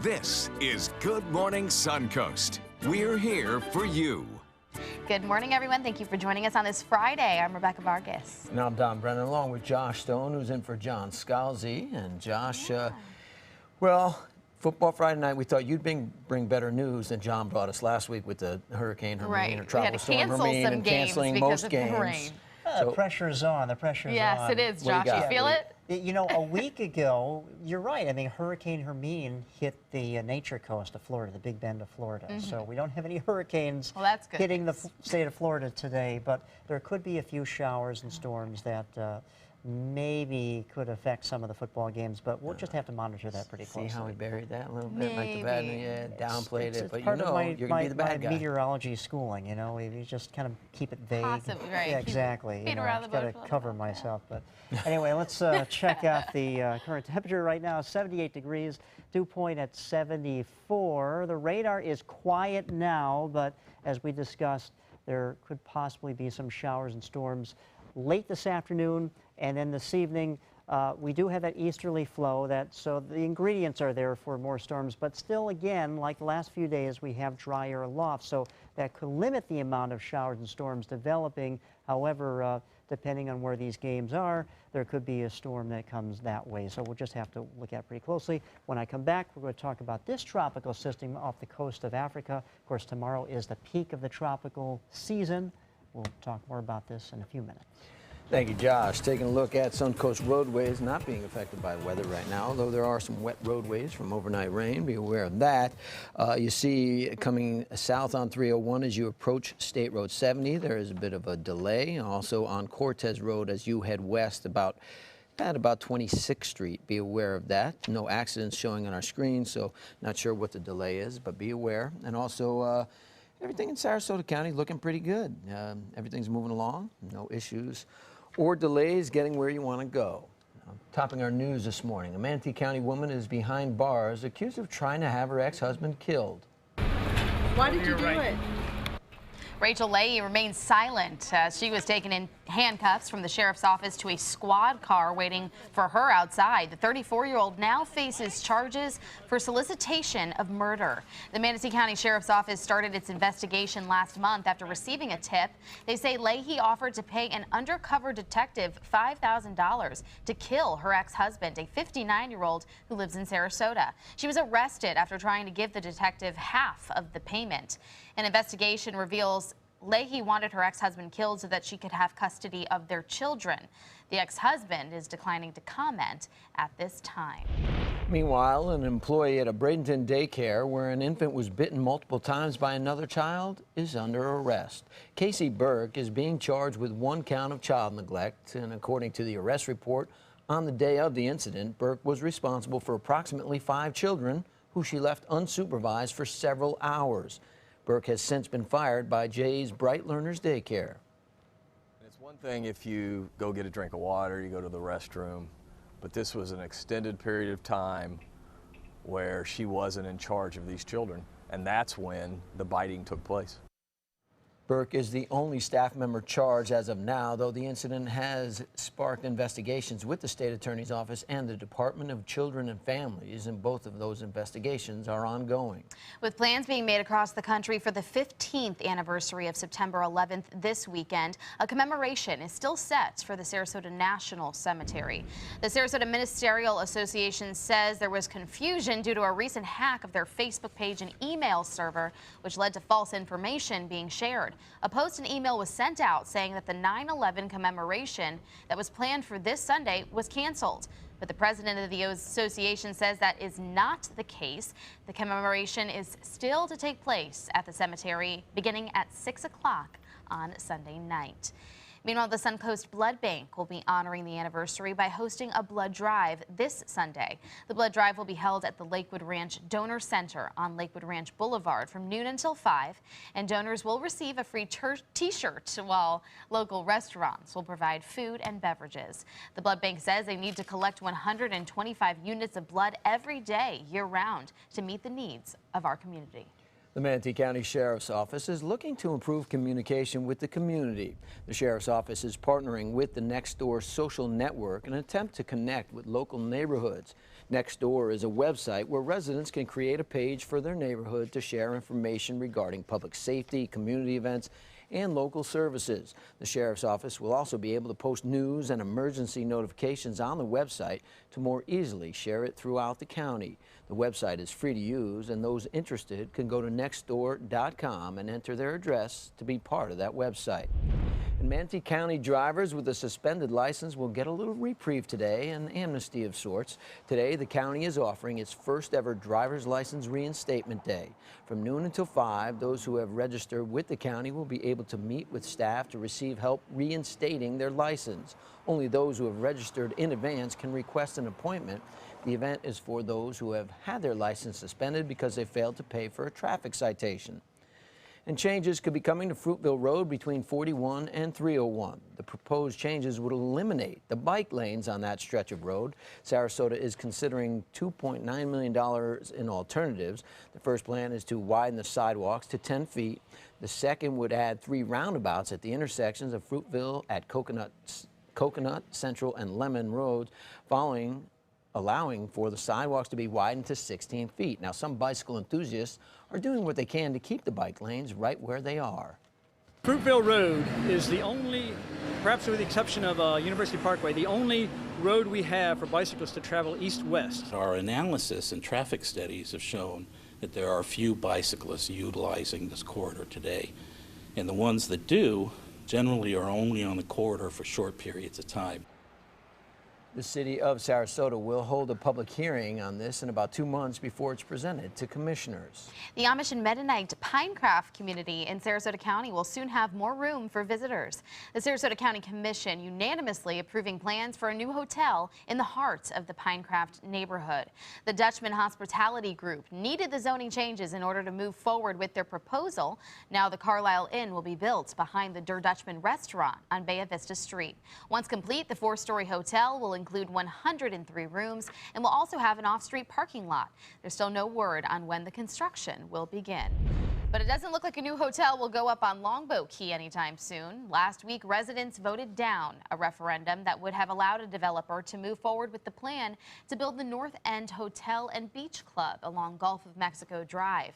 This is Good Morning Suncoast. We're here for you. Good morning, everyone. Thank you for joining us on this Friday. I'm Rebecca Vargas. And I'm Don Brennan, along with Josh Stone, who's in for John Scalzi. And Josh, well, Football Friday night, we thought you'd bring better news than John brought us last week with the Hurricane Hermine or Tropical Storm Hermine and canceling most games. The pressure's on. The pressure's on. Yes, it is, Josh. You feel it? You know, a week ago, you're right. I mean, Hurricane Hermine hit the nature coast of Florida, the Big Bend of Florida. So we don't have any hurricanes hitting the state of Florida today, but there could be a few showers and storms that maybe could affect some of the football games, but we'll just have to monitor that pretty closely. See how we buried that a little bit, like the bad, downplayed it, but you know, you're going to be the bad guy. Meteorology schooling, you know, you just kind of keep it vague. Possibly, right. Yeah, exactly. You know, I've got to cover myself, but anyway, let's check out the current temperature right now. 78 degrees, dew point at 74. The radar is quiet now, but as we discussed, there could possibly be some showers and storms late this afternoon, and then this evening we do have that easterly flow, so the ingredients are there for more storms, but still, again, like the last few days, we have drier aloft, so that could limit the amount of showers and storms developing. However, depending on where these games are, there could be a storm that comes that way, so we'll just have to look at it pretty closely. When I come back, we're going to talk about this tropical system off the coast of Africa. Of course, tomorrow is the peak of the tropical season. We'll talk more about this in a few minutes. Thank you, Josh. Taking a look at Suncoast roadways not being affected by weather right now, although there are some wet roadways from overnight rain. Be aware of that. You see coming south on 301 as you approach State Road 70, there is a bit of a delay. Also on Cortez Road as you head west at about 26th Street. Be aware of that. No accidents showing on our screen, so not sure what the delay is, but be aware. And also, everything in Sarasota County looking pretty good. Everything's moving along, no issues or delays getting where you want to go. Topping our news this morning, a Manatee County woman is behind bars accused of trying to have her ex-husband killed. Why did you do it? Rachel Leahy remains silent as she was taken in handcuffs from the sheriff's office to a squad car waiting for her outside. The 34-year-old now faces charges for solicitation of murder. The Manatee County Sheriff's Office started its investigation last month after receiving a tip. They say Leahy offered to pay an undercover detective $5,000 to kill her ex-husband, a 59-year-old who lives in Sarasota. She was arrested after trying to give the detective half of the payment. An investigation reveals Leahy wanted her ex-husband killed so that she could have custody of their children. The ex-husband is declining to comment at this time. Meanwhile, an employee at a Bradenton daycare where an infant was bitten multiple times by another child is under arrest. Casey Burke is being charged with 1 count of child neglect, and according to the arrest report, on the day of the incident, Burke was responsible for approximately 5 children who she left unsupervised for several hours. Burke has since been fired by Jay's Bright Learners Daycare. It's one thing if you go get a drink of water, you go to the restroom, but this was an extended period of time where she wasn't in charge of these children, and that's when the biting took place. Burke is the only staff member charged as of now, though the incident has sparked investigations with the state attorney's office and the Department of Children and Families, and both of those investigations are ongoing. With plans being made across the country for the 15th anniversary of September 11th this weekend, a commemoration is still set for the Sarasota National Cemetery. The Sarasota Ministerial Association says there was confusion due to a recent hack of their Facebook page and email server, which led to false information being shared. A post and email was sent out saying that the 9/11 commemoration that was planned for this Sunday was canceled. But the president of the association says that is not the case. The commemoration is still to take place at the cemetery beginning at 6 o'clock on Sunday night. Meanwhile, the Suncoast Blood Bank will be honoring the anniversary by hosting a blood drive this Sunday. The blood drive will be held at the Lakewood Ranch Donor Center on Lakewood Ranch Boulevard from noon until 5, and donors will receive a free t-shirt while local restaurants will provide food and beverages. The blood bank says they need to collect 125 units of blood every day year-round to meet the needs of our community. The Manatee County Sheriff's Office is looking to improve communication with the community. The Sheriff's Office is partnering with the Nextdoor social network in an attempt to connect with local neighborhoods. Nextdoor is a website where residents can create a page for their neighborhood to share information regarding public safety, community events, and local services. The Sheriff's Office will also be able to post news and emergency notifications on the website to more easily share it throughout the county. The website is free to use, and those interested can go to nextdoor.com and enter their address to be part of that website. And Manatee County drivers with a suspended license will get a little reprieve today, an amnesty of sorts. Today, the county is offering its first ever driver's license reinstatement day. From noon until 5, those who have registered with the county will be able to meet with staff to receive help reinstating their license. Only those who have registered in advance can request an appointment. The event is for those who have had their license suspended because they failed to pay for a traffic citation. And changes could be coming to Fruitville Road between 41 and 301. The proposed changes would eliminate the bike lanes on that stretch of road. Sarasota is considering $2.9 million in alternatives. The first plan is to widen the sidewalks to 10 feet. The second would add 3 roundabouts at the intersections of Fruitville at Coconut, Central, and Lemon Roads, allowing for the sidewalks to be widened to 16 feet. Now, some bicycle enthusiasts are doing what they can to keep the bike lanes right where they are. Fruitville Road is the only, perhaps with the exception of University Parkway, the only road we have for bicyclists to travel east-west. Our analysis and traffic studies have shown that there are few bicyclists utilizing this corridor today. And the ones that do generally are only on the corridor for short periods of time. The city of Sarasota will hold a public hearing on this in about 2 months before it's presented to commissioners. The Amish and Mennonite Pinecraft community in Sarasota County will soon have more room for visitors. The Sarasota County Commission unanimously approving plans for a new hotel in the heart of the Pinecraft neighborhood. The Dutchman Hospitality Group needed the zoning changes in order to move forward with their proposal. Now the Carlisle Inn will be built behind the Der Dutchman restaurant on Bay Vista Street. Once complete, the 4-story hotel will include 103 rooms and will also have an off-street parking lot. There's still no word on when the construction will begin. But it doesn't look like a new hotel will go up on Longboat Key anytime soon. Last week, residents voted down a referendum that would have allowed a developer to move forward with the plan to build the North End Hotel and Beach Club along Gulf of Mexico Drive.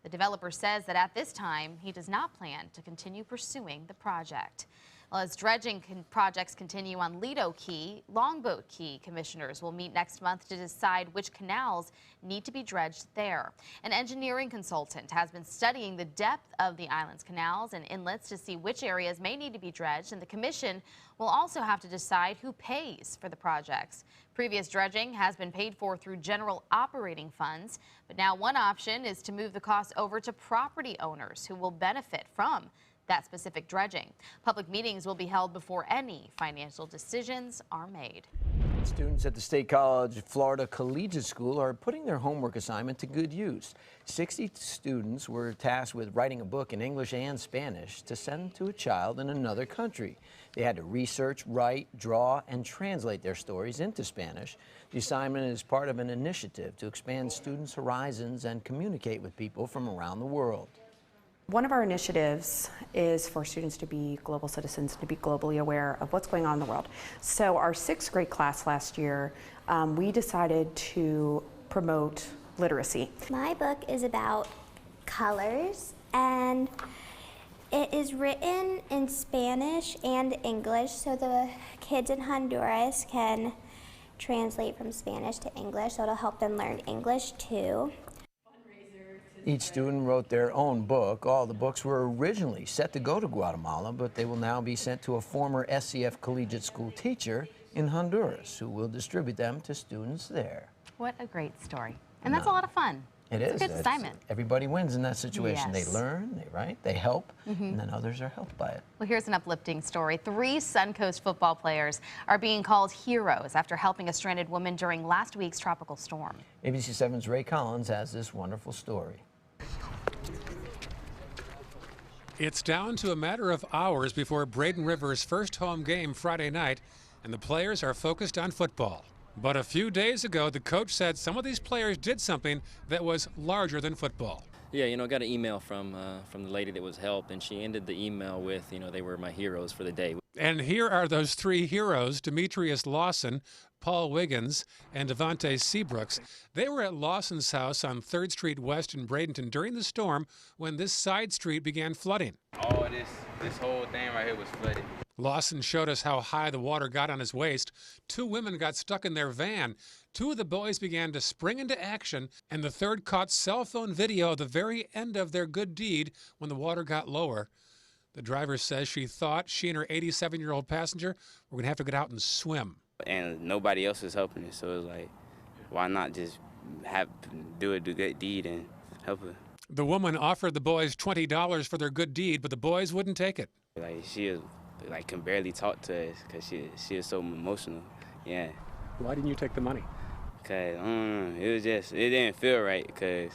The developer says that at this time, he does not plan to continue pursuing the project. Well, as dredging projects continue on Lido Key, Longboat Key commissioners will meet next month to decide which canals need to be dredged there. An engineering consultant has been studying the depth of the island's canals and inlets to see which areas may need to be dredged, and the commission will also have to decide who pays for the projects. Previous dredging has been paid for through general operating funds, but now one option is to move the cost over to property owners who will benefit from that specific dredging. Public meetings will be held before any financial decisions are made. Students at the State College Florida Collegiate School are putting their homework assignment to good use. 60 students were tasked with writing a book in English and Spanish to send to a child in another country. They had to research, write, draw, and translate their stories into Spanish. The assignment is part of an initiative to expand students' horizons and communicate with people from around the world. One of our initiatives is for students to be global citizens, to be globally aware of what's going on in the world. So our 6th grade class last year, we decided to promote literacy. My book is about colors, and it is written in Spanish and English, so the kids in Honduras can translate from Spanish to English, so it'll help them learn English too. Each student wrote their own book. All the books were originally set to go to Guatemala, but they will now be sent to a former SCF Collegiate School teacher in Honduras, who will distribute them to students there. What a great story. And that's a lot of fun. It's a good assignment. Everybody wins in that situation. Yes. They learn, they write, they help, and then others are helped by it. Well, here's an uplifting story. 3 Suncoast football players are being called heroes after helping a stranded woman during last week's tropical storm. ABC 7's Ray Collins has this wonderful story. It's down to a matter of hours before Braden River's first home game Friday night, and the players are focused on football. But a few days ago, the coach said some of these players did something that was larger than football. Yeah, I got an email from the lady that was helped, and she ended the email with, they were my heroes for the day. And here are those three heroes, Demetrius Lawson, Paul Wiggins, and Devontae Seabrooks. They were at Lawson's house on 3rd Street West in Bradenton during the storm when this side street began flooding. All this whole thing right here was flooded. Lawson showed us how high the water got on his waist. 2 women got stuck in their van. 2 of the boys began to spring into action, and the third caught cell phone video of the very end of their good deed when the water got lower. The driver says she thought she and her 87-year-old passenger were going to have to get out and swim. And nobody else is helping us, so it was like, why not just do a good deed and help her? The woman offered the boys $20 for their good deed, but the boys wouldn't take it. Like, she was, can barely talk to us because she is so emotional. Yeah. Why didn't you take the money? Because it didn't feel right, because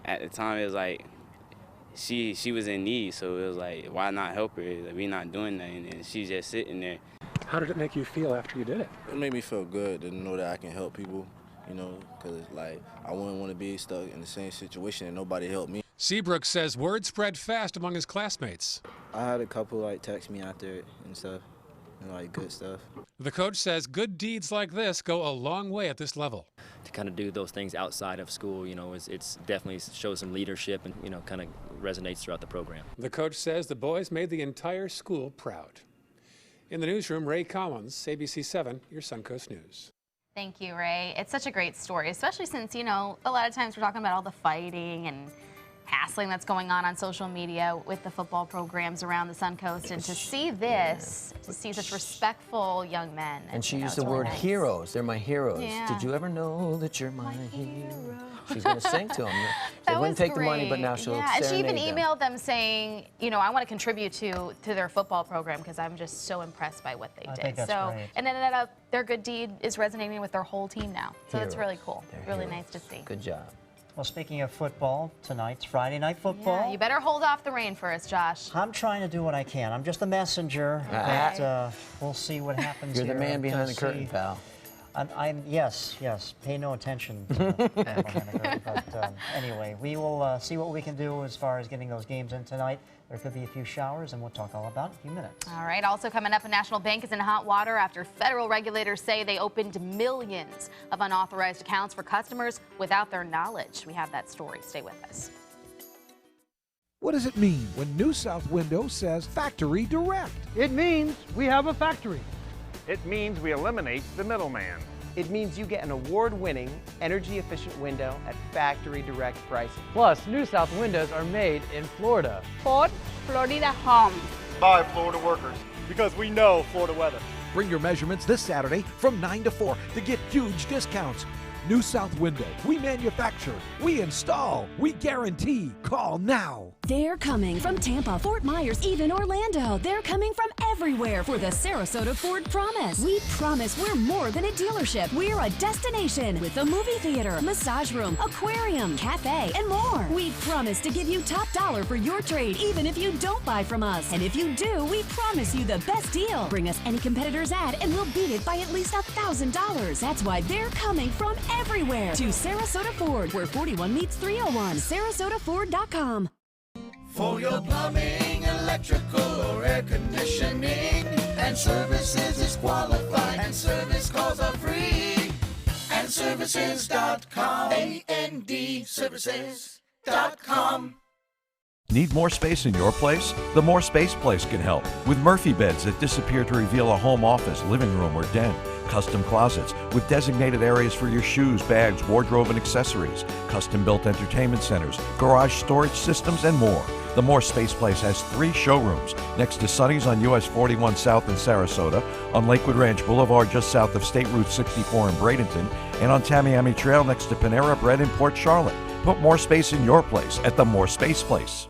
at the time it was like she was in need, so it was like, why not help her? Like, we not doing nothing, and she's just sitting there. How did it make you feel after you did it? It made me feel good to know that I can help people, because I wouldn't want to be stuck in the same situation and nobody helped me. Seabrook says word spread fast among his classmates. I had a couple text me after it and stuff, and good stuff. The coach says good deeds like this go a long way at this level. To kind of do those things outside of school, it's definitely shows some leadership and, kind of resonates throughout the program. The coach says the boys made the entire school proud. In the newsroom, Ray Collins, ABC 7, your Suncoast News. Thank you, Ray. It's such a great story, especially since, a lot of times we're talking about all the fighting and hassling that's going on social media with the football programs around the Suncoast, and to see this, to see such respectful young men. And she used the word heroes. They're my heroes. Yeah. Did you ever know that you're my hero? She's going to sing to them. They That wouldn't was take the money, but now she'll Yeah, and she even serenade them. emailed them saying, I want to contribute to their football program because I'm just so impressed by what they did. think that's great. And it ended up their good deed is resonating with their whole team now. So that's Heroes. really cool. They're Really heroes. nice to see. Good job. Well, speaking of football, tonight's Friday Night Football. Yeah, you better hold off the rain for us, Josh. I'm trying to do what I can. I'm just a messenger, but we'll see what happens You're here. the man behind the See- curtain, pal. Yes. Pay no attention to the man behind the curtain. But anyway, we will see what we can do as far as getting those games in tonight. There could be a few showers, and we'll talk all about it in a few minutes. All right, also coming up, a national bank is in hot water after federal regulators say they opened millions of unauthorized accounts for customers without their knowledge. We have that story. Stay with us. What does it mean when New South Window says Factory Direct? It means we have a factory. It means we eliminate the middleman. It means you get an award-winning, energy-efficient window at factory direct pricing. Plus, New South windows are made in Florida. Ford Florida Home. By Florida workers. Because we know Florida weather. Bring your measurements this Saturday from 9 to 4 to get huge discounts. New South Window. We manufacture, we install, we guarantee. Call now. They're coming from Tampa, Fort Myers, even Orlando. They're coming from everywhere for the Sarasota Ford Promise. We promise we're more than a dealership. We're a destination with a movie theater, massage room, aquarium, cafe, and more. We promise to give you top dollar for your trade, even if you don't buy from us. And if you do, we promise you the best deal. Bring us any competitor's ad and we'll beat it by at least $1,000. That's why they're coming from everywhere to Sarasota Ford, where 41 meets 301. SarasotaFord.com. For your plumbing, electrical, or air conditioning, and services is qualified, and service calls are free. And services.com, A-N-D, services.com. Need more space in your place? The More Space Place can help. With Murphy beds that disappear to reveal a home office, living room, or den. Custom closets with designated areas for your shoes, bags, wardrobe, and accessories. Custom-built entertainment centers, garage storage systems, and more. The More Space Place has 3 showrooms next to Sunny's on US 41 South in Sarasota, on Lakewood Ranch Boulevard just south of State Route 64 in Bradenton, and on Tamiami Trail next to Panera Bread in Port Charlotte. Put more space in your place at the More Space Place.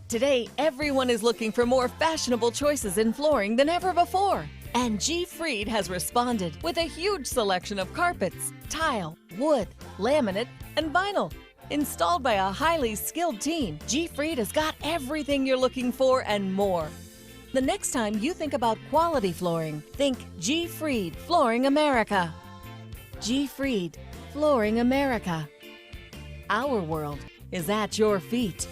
Today, everyone is looking for more fashionable choices in flooring than ever before. And G. Fried has responded with a huge selection of carpets, tile, wood, laminate, and vinyl. Installed by a highly skilled team, G. Fried has got everything you're looking for and more. The next time you think about quality flooring, think G. Fried Flooring America. G. Fried, Flooring America. Our world is at your feet.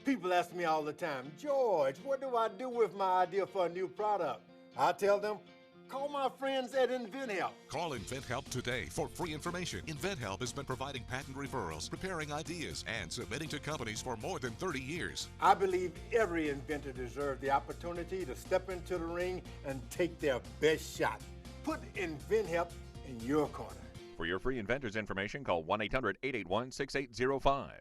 People ask me all the time, George, what do I do with my idea for a new product? I tell them, call my friends at InventHelp. Call InventHelp today for free information. InventHelp has been providing patent referrals, preparing ideas, and submitting to companies for more than 30 years. I believe every inventor deserves the opportunity to step into the ring and take their best shot. Put InventHelp in your corner. For your free inventors information, call 1-800-881-6805.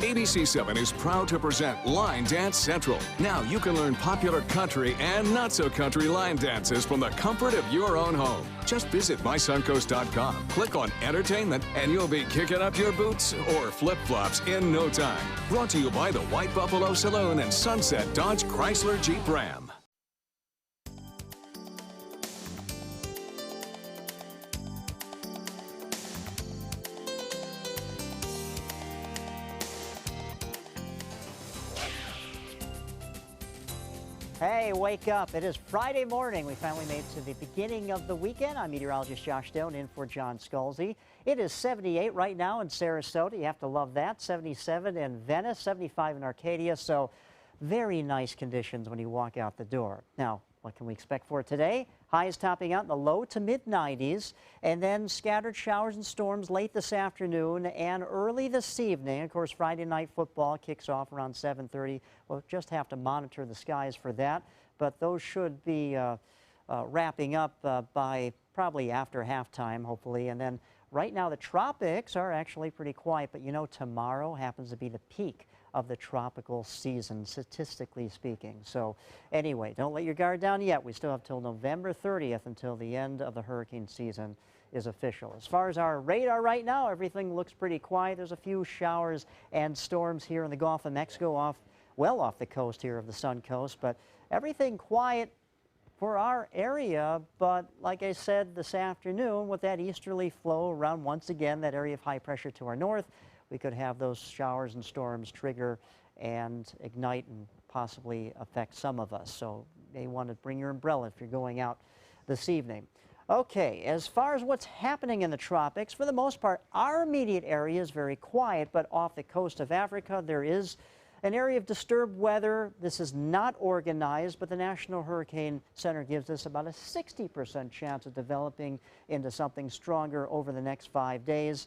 ABC7 is proud to present Line Dance Central. Now you can learn popular country and not so country line dances from the comfort of your own home. Just visit mysuncoast.com, click on Entertainment, and you'll be kicking up your boots or flip-flops in no time. Brought to you by the White Buffalo Saloon and Sunset Dodge Chrysler Jeep Ram. Hey, wake up. It is Friday morning. We finally made it to the beginning of the weekend. I'm meteorologist Josh Stone in for John Scalzi. It is 78 right now in Sarasota. You have to love that. 77 in Venice, 75 in Arcadia. So very nice conditions when you walk out the door. Now, what can we expect for today? Highs topping out in the low to mid-90s, and then scattered showers and storms late this afternoon and early this evening. Of course, Friday night football kicks off around 7:30. We'll just have to monitor the skies for that, but those should be wrapping up by probably after halftime, hopefully. And then right now the tropics are actually pretty quiet, but you know tomorrow happens to be the peak of the tropical season, statistically speaking. So anyway, don't let your guard down yet. We still have till November 30th until the end of the hurricane season is official. As far as our radar right now, everything looks pretty quiet. There's a few showers and storms here in the Gulf of Mexico, well off the coast here of the Suncoast, but everything quiet for our area. But like I said this afternoon, with that easterly flow around once again, that area of high pressure to our north, we could have those showers and storms trigger and ignite and possibly affect some of us. So you may want to bring your umbrella if you're going out this evening. Okay, as far as what's happening in the tropics, for the most part, our immediate area is very quiet, but off the coast of Africa, there is an area of disturbed weather. This is not organized, but the National Hurricane Center gives us about a 60% chance of developing into something stronger over the next 5 days.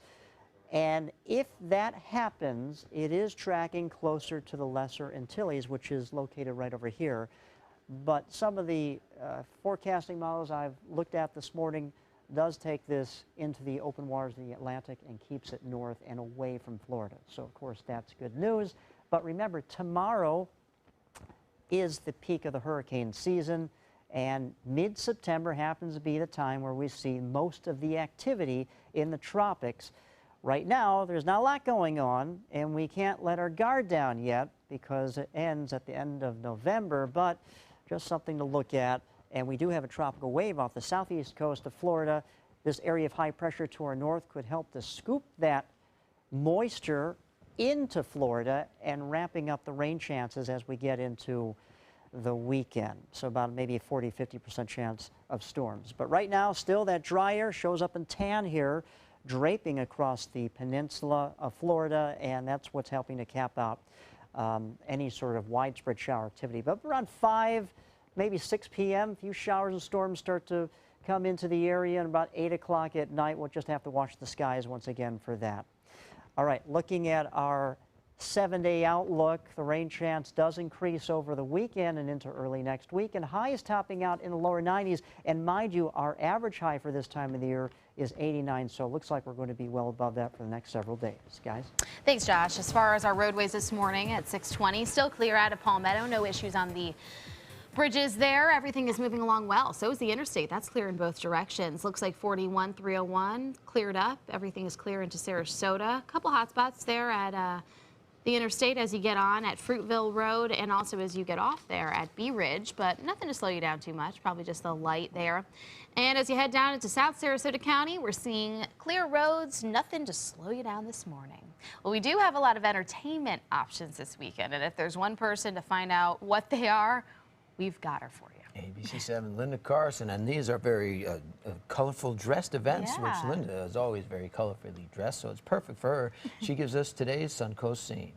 And if that happens, it is tracking closer to the Lesser Antilles, which is located right over here. But some of the forecasting models I've looked at this morning does take this into the open waters of the Atlantic and keeps it north and away from Florida. So, of course, that's good news. But remember, tomorrow is the peak of the hurricane season, and mid-September happens to be the time where we see most of the activity in the tropics. Right now, there's not a lot going on, and we can't let our guard down yet because it ends at the end of November, but just something to look at. And we do have a tropical wave off the southeast coast of Florida. This area of high pressure to our north could help to scoop that moisture into Florida and ramping up the rain chances as we get into the weekend. So about maybe a 40–50% chance of storms. But right now, still that dry air shows up in tan here, draping across the peninsula of Florida, and that's what's helping to cap out any sort of widespread shower activity. But around 5, maybe 6 p.m., a few showers and storms start to come into the area, and about 8 o'clock at night, we'll just have to watch the skies once again for that. All right, looking at our 7-day outlook, the rain chance does increase over the weekend and into early next week, and highs topping out in the lower 90s. And mind you, our average high for this time of the year is 89, so it looks like we're going to be well above that for the next several days. Guys? Thanks, Josh. As far as our roadways this morning at 6:20, still clear out of Palmetto. No issues on the bridges there. Everything is moving along well. So is the interstate. That's clear in both directions. Looks like 41, 301 cleared up. Everything is clear into Sarasota. A couple hot spots there at the interstate as you get on at Fruitville Road and also as you get off there at Bee Ridge, but nothing to slow you down too much, probably just the light there. And as you head down into South Sarasota County, we're seeing clear roads, nothing to slow you down this morning. Well, we do have a lot of entertainment options this weekend, and if there's one person to find out what they are, we've got her for you. ABC7, Linda Carson, and these are very colorful dressed events, which Linda is always very colorfully dressed, so it's perfect for her. She gives us today's Suncoast scene.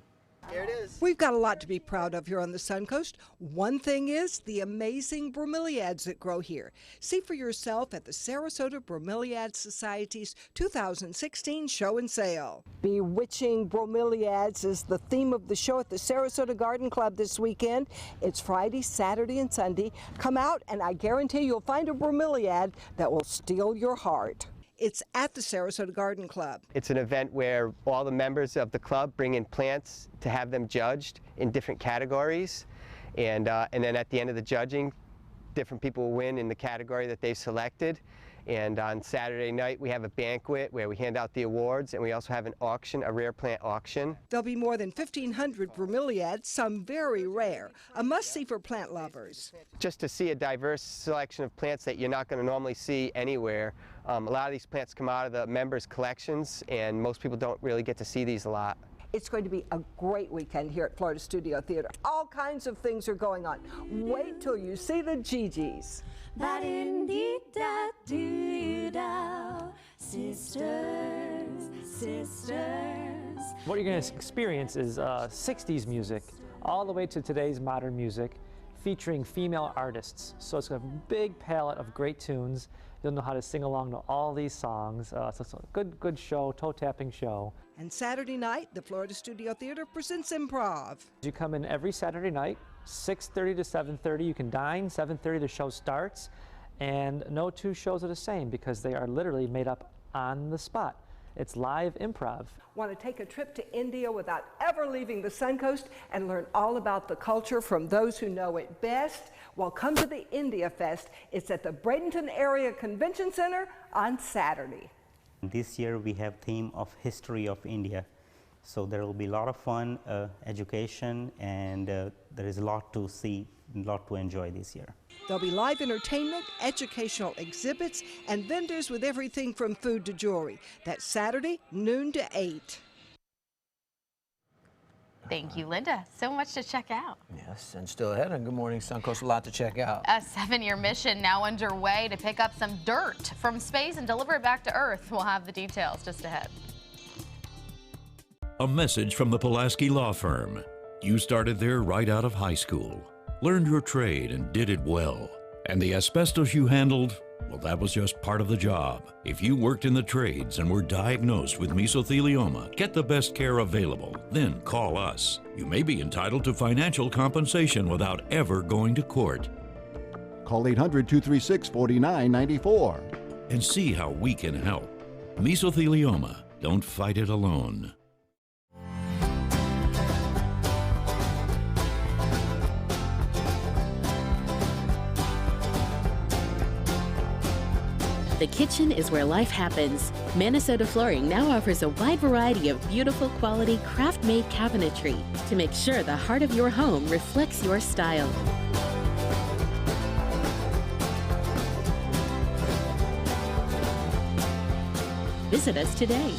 There it is. We've got a lot to be proud of here on the Suncoast. One thing is the amazing bromeliads that grow here. See for yourself at the Sarasota Bromeliad Society's 2016 show and sale. Bewitching bromeliads is the theme of the show at the Sarasota Garden Club this weekend. It's Friday, Saturday, and Sunday. Come out and I guarantee you'll find a bromeliad that will steal your heart. It's at the Sarasota Garden Club. It's an event where all the members of the club bring in plants to have them judged in different categories. And then at the end of the judging, different people will win in the category that they've selected. And on Saturday night, we have a banquet where we hand out the awards, and we also have an auction, a rare plant auction. There'll be more than 1,500 bromeliads, some very rare, a must-see for plant lovers. Just to see a diverse selection of plants that you're not going to normally see anywhere. A lot of these plants come out of the members' collections, and most people don't really get to see these a lot. It's going to be a great weekend here at Florida Studio Theater. All kinds of things are going on. Wait till you see the Gigi's. Sisters, sisters. What you're going to experience is 60s music all the way to today's modern music featuring female artists. So it's a big palette of great tunes. You'll know how to sing along to all these songs. So it's a good show, toe-tapping show. And Saturday night, the Florida Studio Theater presents improv. You come in every Saturday night, 6:30 to 7:30. You can dine. 7:30 the show starts. And no two shows are the same because they are literally made up on the spot. It's live improv. Want to take a trip to India without ever leaving the Suncoast and learn all about the culture from those who know it best? Well, come to the India Fest. It's at the Bradenton Area Convention Center on Saturday. This year we have theme of History of India. So there will be a lot of fun, education, and there is a lot to see, a lot to enjoy this year. There'll be live entertainment, educational exhibits, and vendors with everything from food to jewelry. That's Saturday, noon to 8. Thank you, Linda. So much to check out. Yes, and still ahead on Good Morning Suncoast, a lot to check out. A 7-year mission now underway to pick up some dirt from space and deliver it back to Earth. We'll have the details just ahead. A message from the Pulaski Law Firm. You started there right out of high school, learned your trade and did it well. And the asbestos you handled, well, that was just part of the job. If you worked in the trades and were diagnosed with mesothelioma, get the best care available, then call us. You may be entitled to financial compensation without ever going to court. Call 800-236-4994. And see how we can help. Mesothelioma, don't fight it alone. The kitchen is where life happens. Minnesota Flooring now offers a wide variety of beautiful quality craft-made cabinetry to make sure the heart of your home reflects your style. Visit us today.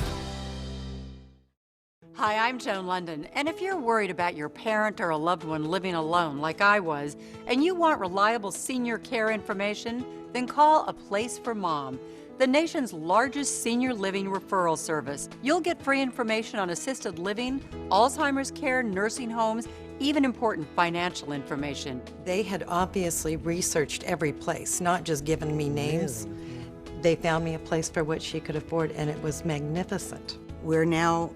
Hi, I'm Joan London, and if you're worried about your parent or a loved one living alone like I was, and you want reliable senior care information, then call A Place for Mom, the nation's largest senior living referral service. You'll get free information on assisted living, Alzheimer's care, nursing homes, even important financial information. They had obviously researched every place, not just given me names. They found me a place for what she could afford, and it was magnificent. We're now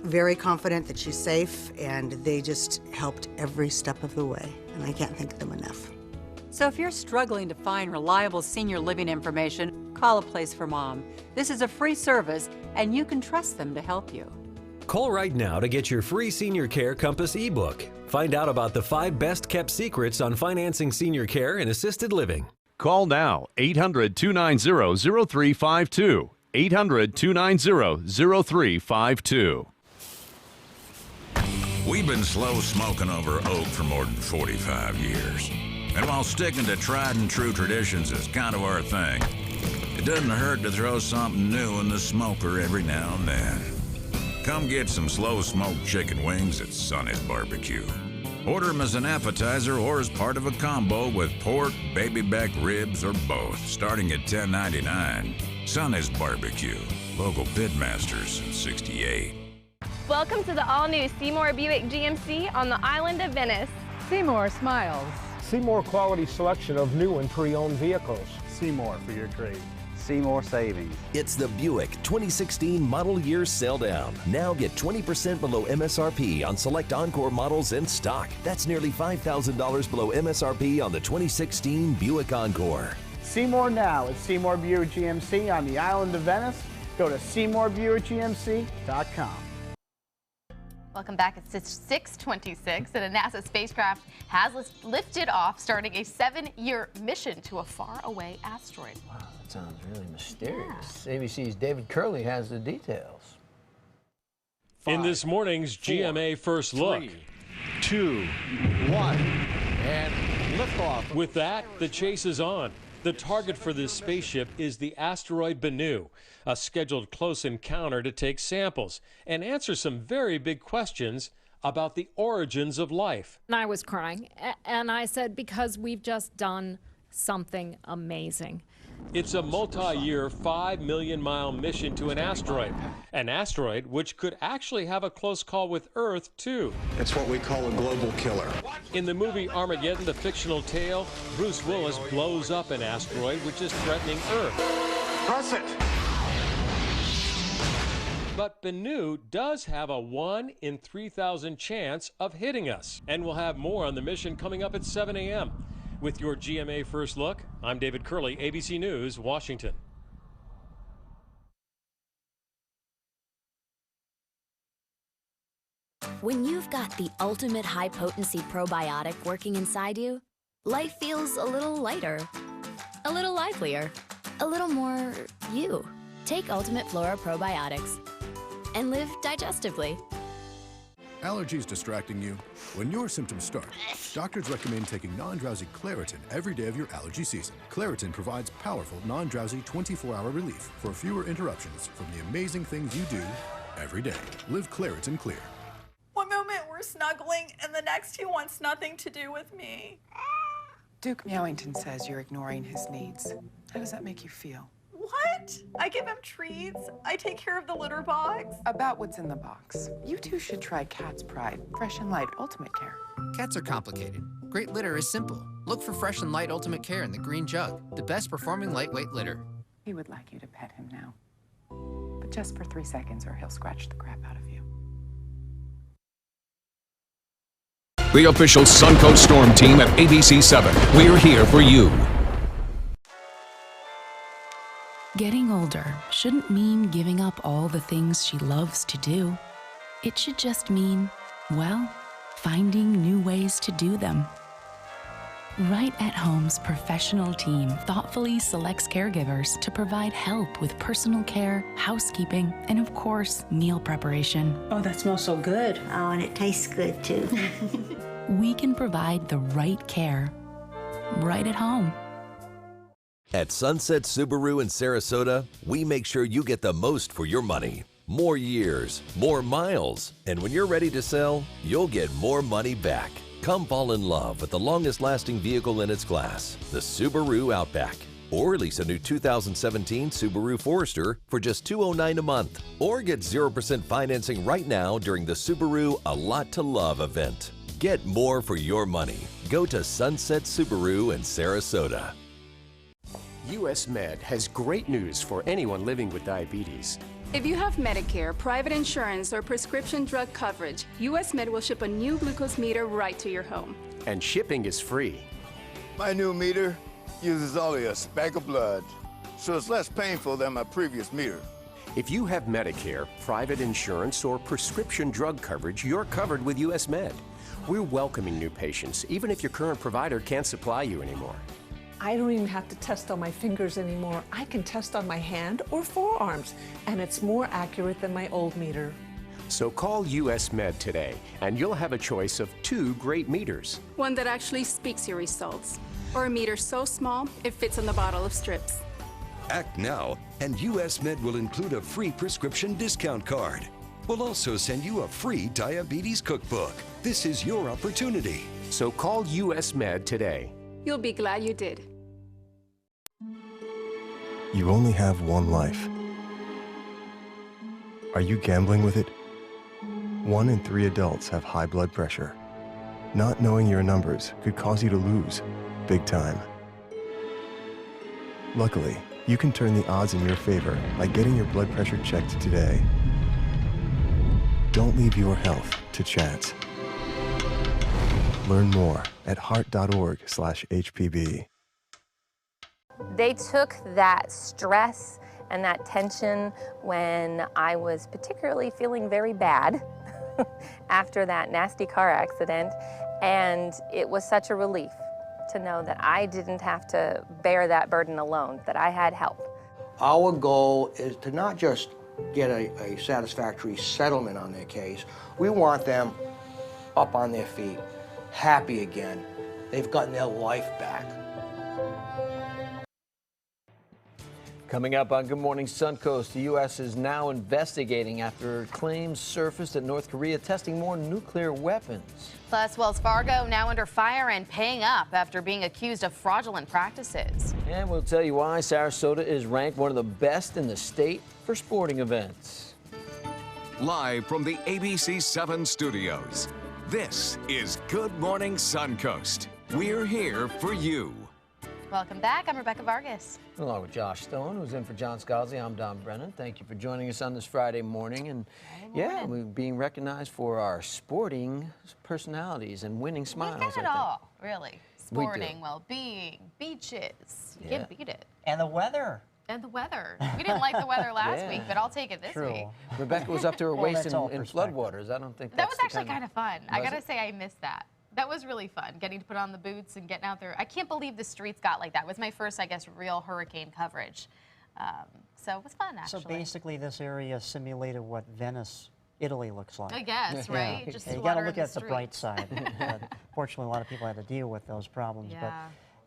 very confident that she's safe, and they just helped every step of the way, and I can't thank them enough. So if you're struggling to find reliable senior living information, call A Place for Mom. This is a free service, and you can trust them to help you. Call right now to get your free Senior Care Compass ebook. Find out about the 5 best-kept secrets on financing senior care and assisted living. Call now, 800-290-0352. 800-290-0352. We've been slow smoking over oak for more than 45 years. And while sticking to tried and true traditions is kind of our thing, it doesn't hurt to throw something new in the smoker every now and then. Come get some slow smoked chicken wings at Sonny's Barbecue. Order them as an appetizer or as part of a combo with pork, baby back ribs, or both, starting at $10.99. Sonny's Barbecue. Local Pitmasters since '68. Welcome to the all-new Seymour Buick GMC on the island of Venice. Seymour smiles. Seymour quality selection of new and pre-owned vehicles. Seymour for your trade. Seymour Savings. It's the Buick 2016 model year sale down. Now get 20% below MSRP on select Encore models in stock. That's nearly $5,000 below MSRP on the 2016 Buick Encore. Seymour now at Seymour Buick GMC on the island of Venice. Go to SeymourBuickGMC.com. Welcome back. It's 6:26, and a NASA spacecraft has lifted off, starting a 7-year mission to a faraway asteroid. Wow, that sounds really mysterious. Yeah. ABC's David Curley has the details. In this morning's GMA First Look. 3, 2, 1, and liftoff. With that, the chase is on. The target for this spaceship is the asteroid Bennu, a scheduled close encounter to take samples and answer some very big questions about the origins of life. And I was crying, and I said, because we've just done something amazing. It's a multi-year, 5 million mile mission to an asteroid which could actually have a close call with Earth, too. It's what we call a global killer. In the movie Armageddon, the fictional tale, Bruce Willis blows up an asteroid which is threatening Earth. Press it! But Bennu does have a 1 in 3,000 chance of hitting us. And we'll have more on the mission coming up at 7 a.m. With your GMA First Look, I'm David Curley, ABC News, Washington. When you've got the ultimate high-potency probiotic working inside you, life feels a little lighter, a little livelier, a little more you. Take Ultimate Flora Probiotics and live digestively. Allergies distracting you? When your symptoms start, doctors recommend taking non-drowsy Claritin every day of your allergy season. Claritin provides powerful, non-drowsy 24-hour relief for fewer interruptions from the amazing things you do every day. Live Claritin Clear. One moment we're snuggling, and the next he wants nothing to do with me. Duke Meowington says you're ignoring his needs. How does that make you feel? What? I give him treats. I take care of the litter box. About what's in the box. You two should try Cat's Pride, Fresh and Light Ultimate Care. Cats are complicated. Great litter is simple. Look for Fresh and Light Ultimate Care in the green jug, the best performing lightweight litter. He would like you to pet him now. But just for 3 seconds or he'll scratch the crap out of you. The official Suncoast Storm team at ABC 7. We're here for you. Getting older shouldn't mean giving up all the things she loves to do. It should just mean, well, finding new ways to do them. Right at Home's professional team thoughtfully selects caregivers to provide help with personal care, housekeeping, and of course, meal preparation. Oh, that smells so good. Oh, and it tastes good too. We can provide the right care right at home. At Sunset Subaru in Sarasota, we make sure you get the most for your money. More years, more miles, and when you're ready to sell, you'll get more money back. Come fall in love with the longest-lasting vehicle in its class, the Subaru Outback. Or lease a new 2017 Subaru Forester for just $209 a month. Or get 0% financing right now during the Subaru A Lot to Love event. Get more for your money. Go to Sunset Subaru in Sarasota. US Med has great news for anyone living with diabetes. If you have Medicare, private insurance, or prescription drug coverage, US Med will ship a new glucose meter right to your home. And shipping is free. My new meter uses only a speck of blood, so it's less painful than my previous meter. If you have Medicare, private insurance, or prescription drug coverage, you're covered with US Med. We're welcoming new patients, even if your current provider can't supply you anymore. I don't even have to test on my fingers anymore. I can test on my hand or forearms, and it's more accurate than my old meter. So call US Med today, and you'll have a choice of 2 great meters. One that actually speaks your results, or a meter so small it fits on the bottle of strips. Act now, and US Med will include a free prescription discount card. We'll also send you a free diabetes cookbook. This is your opportunity. So call US Med today. You'll be glad you did. You only have one life. Are you gambling with it? 1 in 3 adults have high blood pressure. Not knowing your numbers could cause you to lose, big time. Luckily, you can turn the odds in your favor by getting your blood pressure checked today. Don't leave your health to chance. Learn more at heart.org/HPB. They took that stress and that tension when I was particularly feeling very bad after that nasty car accident, and it was such a relief to know that I didn't have to bear that burden alone, that I had help. Our goal is to not just get a satisfactory settlement on their case. We want them up on their feet, happy again. They've gotten their life back. Coming up on Good Morning Suncoast, the U.S. is now investigating after claims surfaced that North Korea testing more nuclear weapons. Plus, Wells Fargo now under fire and paying up after being accused of fraudulent practices. And we'll tell you why Sarasota is ranked one of the best in the state for sporting events. Live from the ABC 7 studios, this is Good Morning Suncoast. We're here for you. Welcome back. I'm Rebecca Vargas. Along with Josh Stone, who's in for John Scalzi, I'm Don Brennan. Thank you for joining us on this Friday morning. And yeah, we're being recognized for our sporting personalities and winning smiles. We've got it all, really. Sporting, well-being, beaches. You can't beat it. And the weather. And the weather. We didn't like the weather last week, but I'll take it this week. Rebecca was up to her waist in floodwaters. I don't think that was actually kind of fun. I got to say, I missed that. That was really fun, getting to put on the boots and getting out there. I can't believe the streets got like that. It was my first, I guess, real hurricane coverage. So it was fun, actually. So basically, this area simulated what Venice, Italy looks like. I guess, right? Yeah. You got to look at the bright side. Fortunately, a lot of people had to deal with those problems. Yeah. But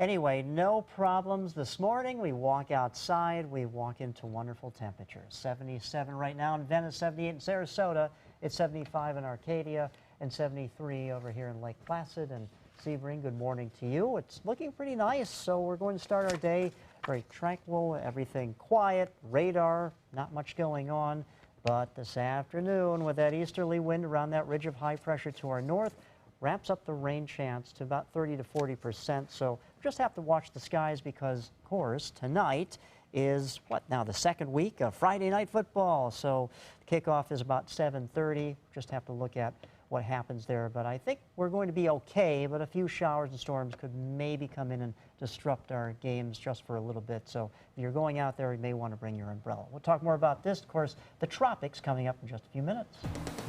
anyway, no problems this morning. We walk outside. We walk into wonderful temperatures. 77 right now in Venice, 78 in Sarasota. It's 75 in Arcadia, and 73 over here in Lake Placid. And Sebring, good morning to you. It's looking pretty nice, so we're going to start our day very tranquil, everything quiet, radar, not much going on. But this afternoon, with that easterly wind around that ridge of high pressure to our north, wraps up the rain chance to about 30 to 40%. So we just have to watch the skies because, of course, tonight is what now, the second week of Friday Night Football. So the kickoff is about 7:30. Just have to look at what happens there. But I think we're going to be okay, but a few showers and storms could maybe come in and disrupt our games just for a little bit. So if you're going out there, you may want to bring your umbrella. We'll talk more about this, of course, the tropics coming up in just a few minutes.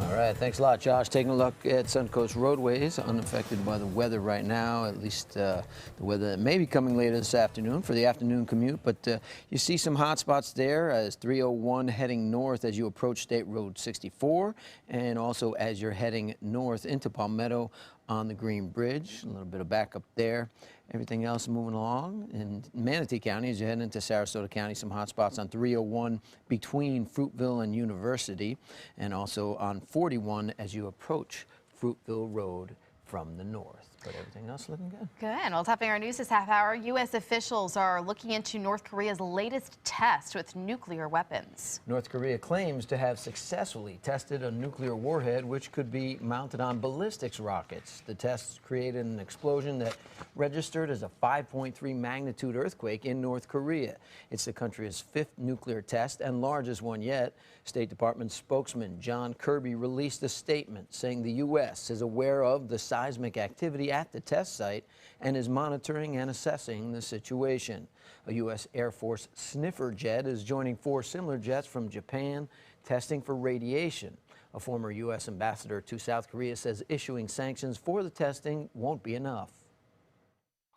All right, thanks a lot, Josh. Taking a look at Suncoast roadways, unaffected by the weather right now, at least the weather that may be coming later this afternoon for the afternoon commute. But you see some hot spots there as 301 heading north as you approach State Road 64, and also as you're heading north into Palmetto on the Green Bridge. A little bit of backup there. Everything else moving along. In Manatee County, as you head into Sarasota County, some hot spots on 301 between Fruitville and University, and also on 41 as you approach Fruitville Road from the north. But everything else looking good. Good. Well, topping our news this half hour, U.S. officials are looking into North Korea's latest test with nuclear weapons. North Korea claims to have successfully tested a nuclear warhead which could be mounted on ballistics rockets. The tests created an explosion that registered as a 5.3 magnitude earthquake in North Korea. It's the country's fifth nuclear test and largest one yet. State Department spokesman John Kirby released a statement saying the U.S. is aware of the seismic activity at the test site and is monitoring and assessing the situation. A U.S. Air Force sniffer jet is joining 4 similar jets from Japan testing for radiation. A former U.S. ambassador to South Korea says issuing sanctions for the testing won't be enough.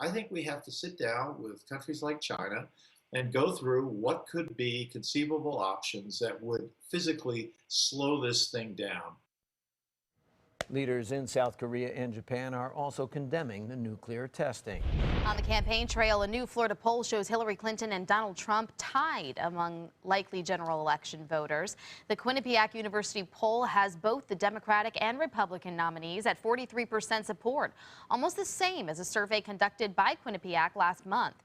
I think we have to sit down with countries like China and go through what could be conceivable options that would physically slow this thing down. Leaders in South Korea and Japan are also condemning the nuclear testing. On the campaign trail, a new Florida poll shows Hillary Clinton and Donald Trump tied among likely general election voters. The Quinnipiac University poll has both the Democratic and Republican nominees at 43% support, almost the same as a survey conducted by Quinnipiac last month.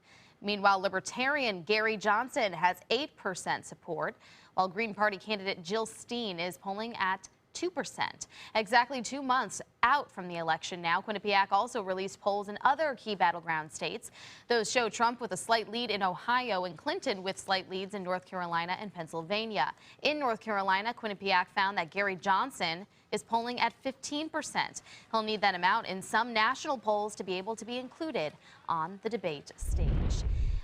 Meanwhile, Libertarian Gary Johnson has 8% support, while Green Party candidate Jill Stein is polling at 2%. Exactly 2 months out from the election now, Quinnipiac also released polls in other key battleground states. Those show Trump with a slight lead in Ohio and Clinton with slight leads in North Carolina and Pennsylvania. In North Carolina, Quinnipiac found that Gary Johnson is polling at 15%. He'll need that amount in some national polls to be able to be included on the debate stage.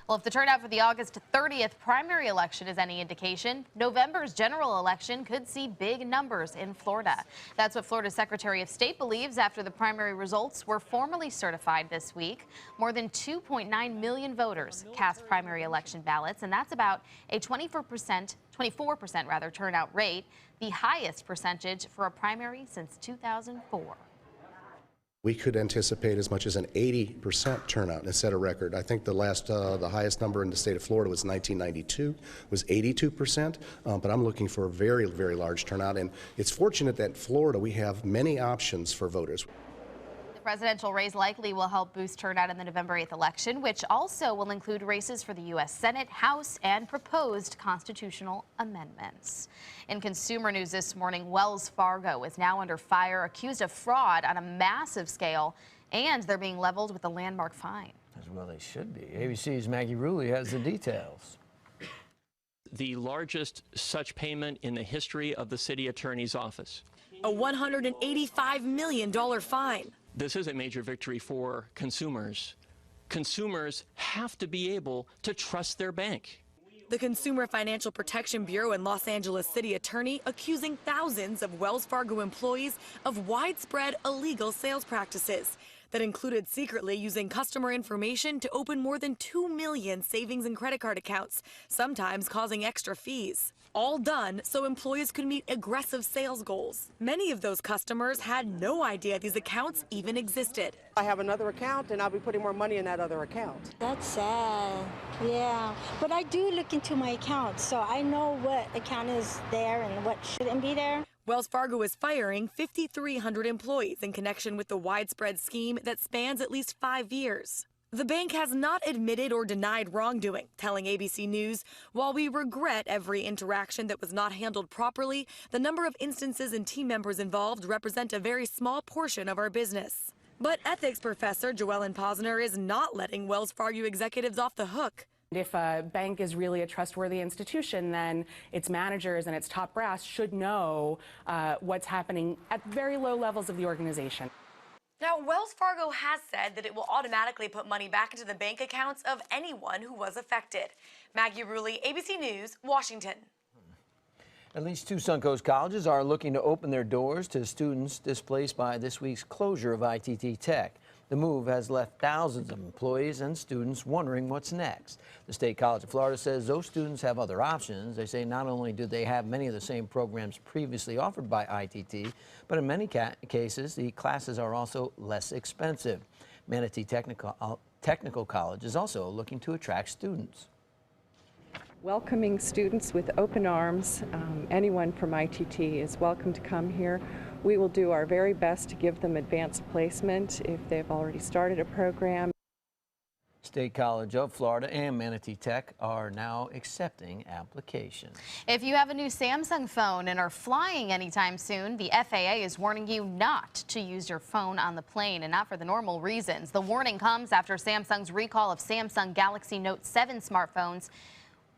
Well, if the turnout for the August 30th primary election is any indication, November's general election could see big numbers in Florida. That's what Florida's Secretary of State believes after the primary results were formally certified this week. More than 2.9 million voters cast primary election ballots, and that's about a 24% turnout rate, the highest percentage for a primary since 2004. We could anticipate as much as an 80% turnout and set a record. I think the highest number in the state of Florida was 1992, was 82%, but I'm looking for a very, very large turnout. And it's fortunate that in Florida we have many options for voters. The presidential race likely will help boost turnout in the November 8th election, which also will include races for the U.S. Senate, House, and proposed constitutional amendments. In consumer news this morning, Wells Fargo is now under fire, accused of fraud on a massive scale, and they're being leveled with a landmark fine. As well they should be. ABC's Maggie Rulli has the details. The largest such payment in the history of the city attorney's office. A $185 million fine. This is a major victory for consumers. Consumers have to be able to trust their bank. The Consumer Financial Protection Bureau and Los Angeles City Attorney accusing thousands of Wells Fargo employees of widespread illegal sales practices that included secretly using customer information to open more than 2 million savings and credit card accounts, sometimes causing extra fees. All done so employees could meet aggressive sales goals. Many of those customers had no idea these accounts even existed. I have another account and I'll be putting more money in that other account. That's sad, yeah. But I do look into my account, so I know what account is there and what shouldn't be there. Wells Fargo is firing 5,300 employees in connection with the widespread scheme that spans at least 5 years. The bank has not admitted or denied wrongdoing, telling ABC News, while we regret every interaction that was not handled properly, the number of instances and team members involved represent a very small portion of our business. But ethics professor Joellen Posner is not letting Wells Fargo executives off the hook. If a bank is really a trustworthy institution, then its managers and its top brass should know what's happening at very low levels of the organization. Now, Wells Fargo has said that it will automatically put money back into the bank accounts of anyone who was affected. Maggie Rulli, ABC News, Washington. At least 2 Suncoast colleges are looking to open their doors to students displaced by this week's closure of ITT Tech. The move has left thousands of employees and students wondering what's next. The State College of Florida says those students have other options. They say not only do they have many of the same programs previously offered by ITT, but in many cases, the classes are also less expensive. Manatee Technical College is also looking to attract students. Welcoming students with open arms. Anyone from ITT is welcome to come here. We will do our very best to give them advanced placement if they've already started a program. State College of Florida and Manatee Tech are now accepting applications. If you have a new Samsung phone and are flying anytime soon, the FAA is warning you not to use your phone on the plane, and not for the normal reasons. The warning comes after Samsung's recall of Samsung Galaxy Note 7 smartphones.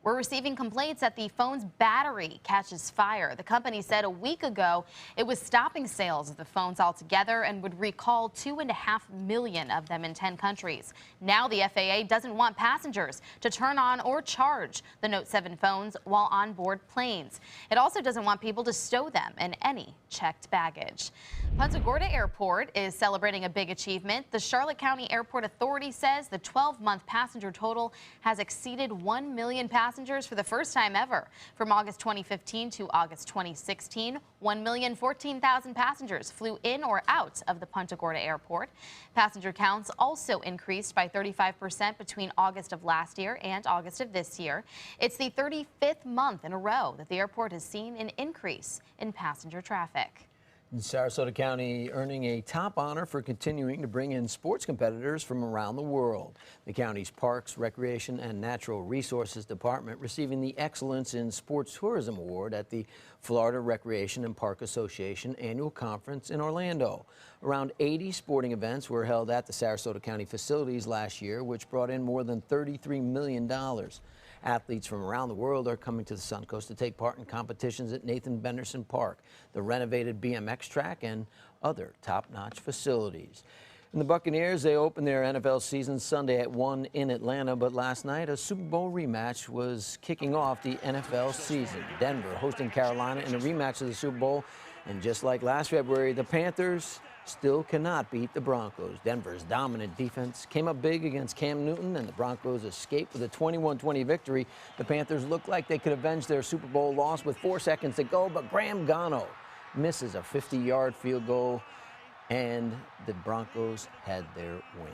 We're receiving complaints that the phone's battery catches fire. The company said a week ago it was stopping sales of the phones altogether and would recall 2.5 million of them in 10 countries. Now the FAA doesn't want passengers to turn on or charge the Note 7 phones while on board planes. It also doesn't want people to stow them in any checked baggage. Punta Gorda Airport is celebrating a big achievement. The Charlotte County Airport Authority says the 12-month passenger total has exceeded 1 million passengers passengers for the first time ever. From August 2015 to August 2016, 1,014,000 passengers flew in or out of the Punta Gorda Airport. Passenger counts also increased by 35% between August of last year and August of this year. It's the 35th month in a row that the airport has seen an increase in passenger traffic. Sarasota County earning a top honor for continuing to bring in sports competitors from around the world. The county's Parks, Recreation, and Natural Resources Department receiving the Excellence in Sports Tourism Award at the Florida Recreation and Park Association Annual Conference in Orlando. Around 80 sporting events were held at the Sarasota County facilities last year, which brought in more than $33 million. Athletes from around the world are coming to the Suncoast to take part in competitions at Nathan Benderson Park, the renovated BMX track, and other top-notch facilities. And the Buccaneers, they opened their NFL season Sunday at 1 in Atlanta, but last night a Super Bowl rematch was kicking off the NFL season. Denver hosting Carolina in a rematch of the Super Bowl, and just like last February, the Panthers still cannot beat the Broncos. Denver's dominant defense came up big against Cam Newton, and the Broncos escaped with a 21-20 victory. The Panthers looked like they could avenge their Super Bowl loss with 4 seconds to go, but Graham Gano misses a 50-yard field goal, and the Broncos had their win.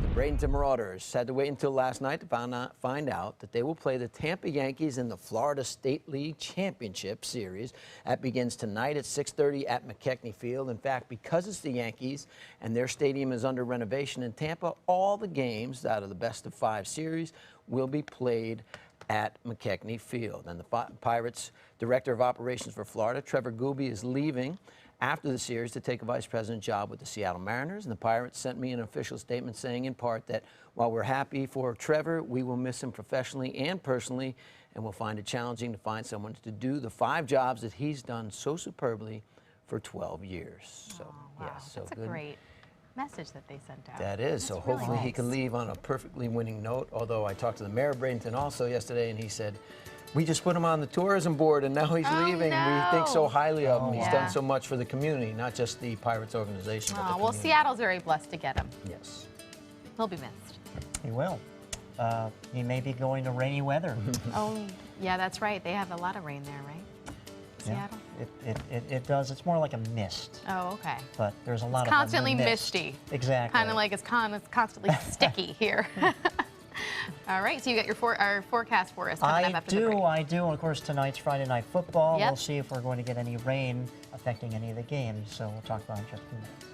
The Bradenton Marauders had to wait until last night to find out that they will play the Tampa Yankees in the Florida State League Championship Series. That begins tonight at 6:30 at McKechnie Field. In fact, because it's the Yankees and their stadium is under renovation in Tampa, all the games out of the best-of-5 series will be played at McKechnie Field. And the Pirates Director of Operations for Florida, Trevor Gooby, is leaving after the series to take a vice president job with the Seattle Mariners. And the Pirates sent me an official statement saying in part that while we're happy for Trevor, we will miss him professionally and personally, and we'll find it challenging to find someone to do the 5 jobs that he's done so superbly for 12 years. So, wow. yes, so that's good. A great message that they sent out. That is. So hopefully he can leave on a perfectly winning note, although I talked to the mayor of Bradenton also yesterday, and he said, we just put him on the tourism board, and now he's leaving. No. We think so highly of him. He's done so much for the community, not just the Pirates organization. But the well, Seattle's very blessed to get him. Yes. He'll be missed. He will. He may be going to rainy weather. Oh, yeah, that's right. They have a lot of rain there, right? Seattle? Yeah, it does. It's more like a mist. Oh, okay. But there's a lot of constantly misty. Exactly. Kind of like it's constantly sticky here. All right, so you got your our forecast for us coming up after the break. I do. And of course, tonight's Friday Night Football. Yep. We'll see if we're going to get any rain affecting any of the games. So we'll talk about it in just a few minutes.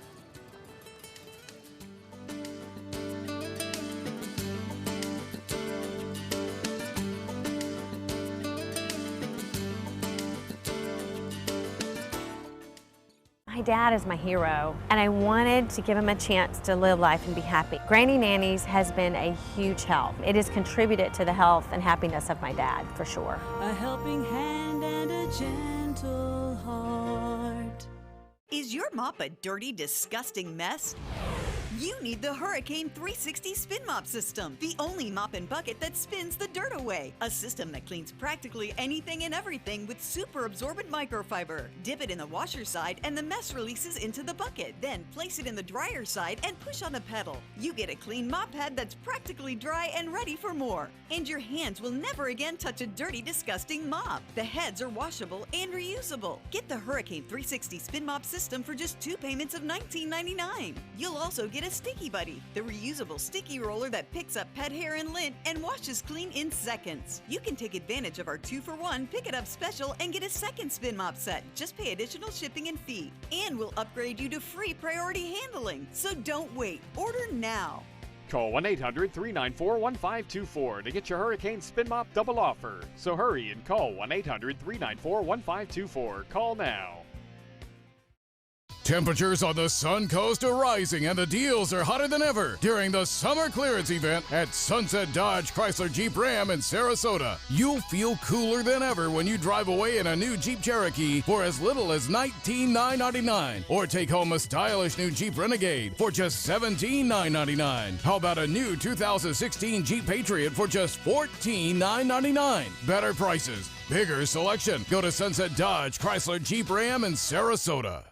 My dad is my hero, and I wanted to give him a chance to live life and be happy. Granny Nannies has been a huge help. It has contributed to the health and happiness of my dad, for sure. A helping hand and a gentle heart. Is your mop a dirty, disgusting mess? You need the Hurricane 360 Spin Mop System, the only mop and bucket that spins the dirt away. A system that cleans practically anything and everything with super absorbent microfiber. Dip it in the washer side and the mess releases into the bucket. Then place it in the dryer side and push on the pedal. You get a clean mop head that's practically dry and ready for more. And your hands will never again touch a dirty, disgusting mop. The heads are washable and reusable. Get the Hurricane 360 Spin Mop System for just 2 payments of $19.99. You'll also get a Sticky Buddy, the reusable sticky roller that picks up pet hair and lint and washes clean in seconds. You can take advantage of our 2-for-1 Pick It Up special and get a second spin mop set. Just pay additional shipping and fee. And we'll upgrade you to free priority handling. So don't wait. Order now. Call 1-800-394-1524 to get your Hurricane Spin Mop double offer. So hurry and call 1-800-394-1524. Call now. Temperatures on the Suncoast are rising and the deals are hotter than ever during the summer clearance event at Sunset Dodge Chrysler Jeep Ram in Sarasota. You'll feel cooler than ever when you drive away in a new Jeep Cherokee for as little as $19,999, or take home a stylish new Jeep Renegade for just $17,999. How about a new 2016 Jeep Patriot for just $14,999? Better prices, bigger selection. Go to Sunset Dodge Chrysler Jeep Ram in Sarasota.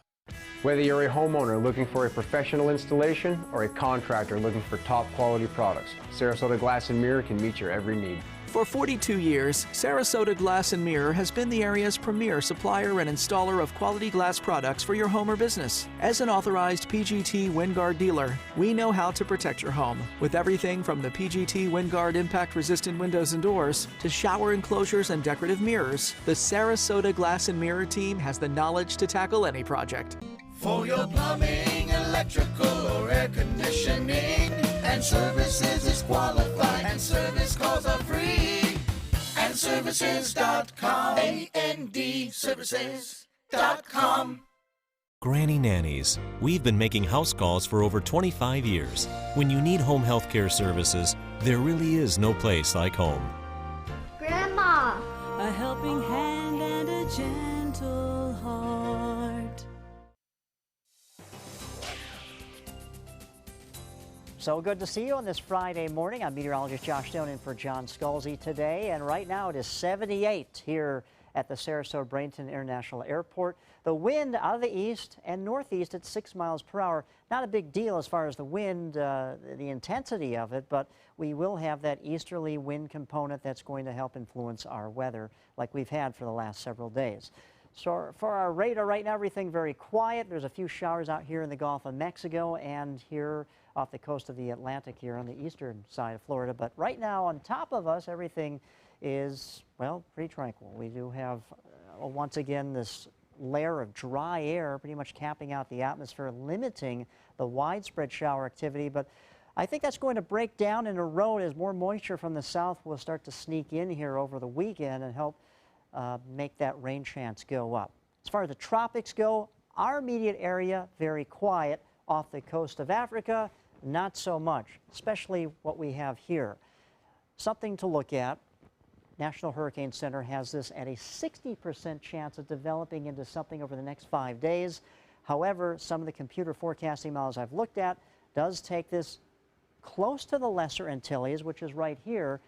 Whether you're a homeowner looking for a professional installation or a contractor looking for top quality products, Sarasota Glass and Mirror can meet your every need. For 42 years, Sarasota Glass and Mirror has been the area's premier supplier and installer of quality glass products for your home or business. As an authorized PGT WindGuard dealer, we know how to protect your home with everything from the PGT WindGuard impact-resistant windows and doors to shower enclosures and decorative mirrors. The Sarasota Glass and Mirror team has the knowledge to tackle any project. For your plumbing, electrical, or air conditioning, and services is qualified, and service calls are free. And services.com, AND services.com. Granny Nannies. We've been making house calls for over 25 years. When you need home health care services, there really is no place like home. Grandma! A helping hand and a gentle heart. So good to see you on this Friday morning. I'm meteorologist Josh Stone in for John Scalzi today. And right now it is 78 here at the Sarasota Bradenton International Airport. The wind out of the east and northeast at 6 miles per hour. Not a big deal as far as the wind, the intensity of it, but we will have that easterly wind component that's going to help influence our weather like we've had for the last several days. So for our radar right now, everything very quiet. There's a few showers out here in the Gulf of Mexico and here off the coast of the Atlantic here on the eastern side of Florida. But right now on top of us, everything is, well, pretty tranquil. We do have, once again, this layer of dry air pretty much capping out the atmosphere, limiting the widespread shower activity. But I think that's going to break down and erode as more moisture from the south will start to sneak in here over the weekend and help make that rain chance go up. As far as the tropics go, our immediate area, very quiet. Off the coast of Africa, not so much, especially what we have here. Something to look at. National Hurricane Center has this at a 60% chance of developing into something over the next 5 days. However, some of the computer forecasting models I've looked at does take this close to the Lesser Antilles, which is right here,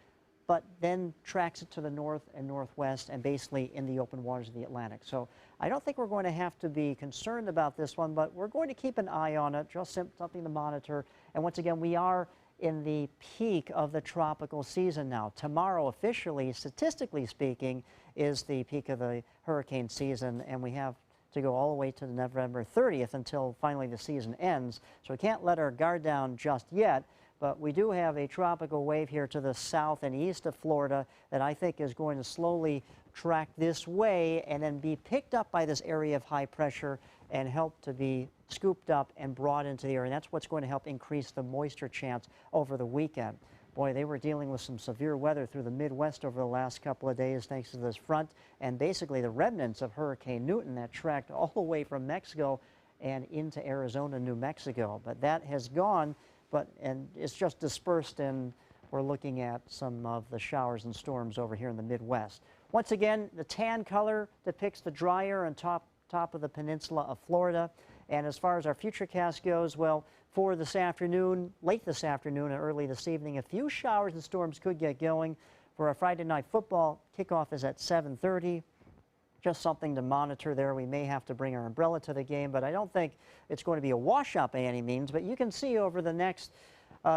but then tracks it to the north and northwest and basically in the open waters of the Atlantic. So I don't think we're going to have to be concerned about this one, but we're going to keep an eye on it, just something to monitor. And once again, we are in the peak of the tropical season now. Tomorrow, officially, statistically speaking, is the peak of the hurricane season, and we have to go all the way to November 30th until finally the season ends. So we can't let our guard down just yet. But we do have a tropical wave here to the south and east of Florida that I think is going to slowly track this way and then be picked up by this area of high pressure and help to be scooped up and brought into the area. And that's what's going to help increase the moisture chance over the weekend. Boy, they were dealing with some severe weather through the Midwest over the last couple of days thanks to this front and basically the remnants of Hurricane Newton that tracked all the way from Mexico and into Arizona, New Mexico. But that has gone. And it's just dispersed, and we're looking at some of the showers and storms over here in the Midwest. Once again, the tan color depicts the dry air on top of the peninsula of Florida. And as far as our futurecast goes, well, for this afternoon, late this afternoon and early this evening, a few showers and storms could get going. For our Friday night football, kickoff is at 7:30. Just something to monitor there. We may have to bring our umbrella to the game, but I don't think it's going to be a wash-up by any means. But you can see over the next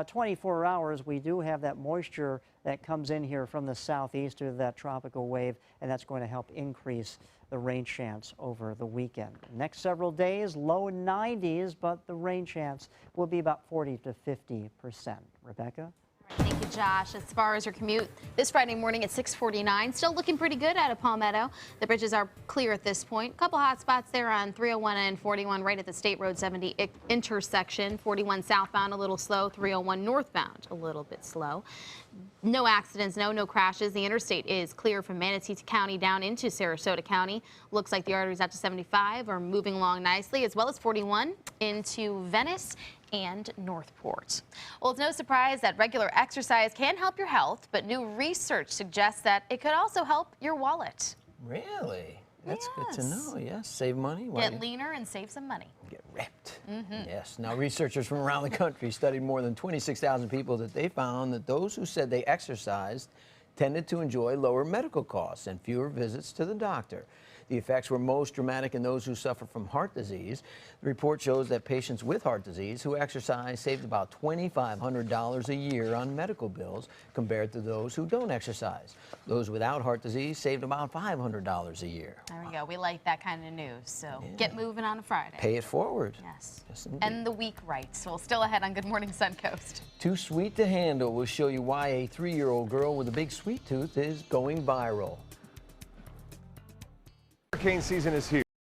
24 hours, we do have that moisture that comes in here from the southeast due to that tropical wave, and that's going to help increase the rain chance over the weekend. Next several days, low 90s, but the rain chance will be about 40 to 50%. Rebecca? Thank you, Josh. As far as your commute this Friday morning at 6:49, still looking pretty good out of Palmetto. The bridges are clear at this point. A couple hot spots there on 301 and 41 right at the State Road 70 intersection. 41 southbound a little slow, 301 northbound a little bit slow. No accidents, no crashes. The interstate is clear from Manatee County down into Sarasota County. Looks like the arteries out to 75 are moving along nicely, as well as 41 into Venice and Northport. Well, it's no surprise that regular exercise can help your health, but new research suggests that it could also help your wallet. Really? That's good to know. Yes, save money. Get leaner and save some money. Get ripped. Yes. Now, researchers from around the country studied more than 26,000 people that they found that those who said they exercised tended to enjoy lower medical costs and fewer visits to the doctor. The effects were most dramatic in those who suffer from heart disease. The report shows that patients with heart disease who exercise saved about $2,500 a year on medical bills compared to those who don't exercise. Those without heart disease saved about $500 a year. There we go. We like that kind of news. So get moving on a Friday. Pay it forward. Yes. Indeed. End the week right. So we'll still ahead on Good Morning Suncoast. Too sweet to handle. We'll show you why a 3-year-old girl with a big sweet tooth is going viral. Hurricane season is here.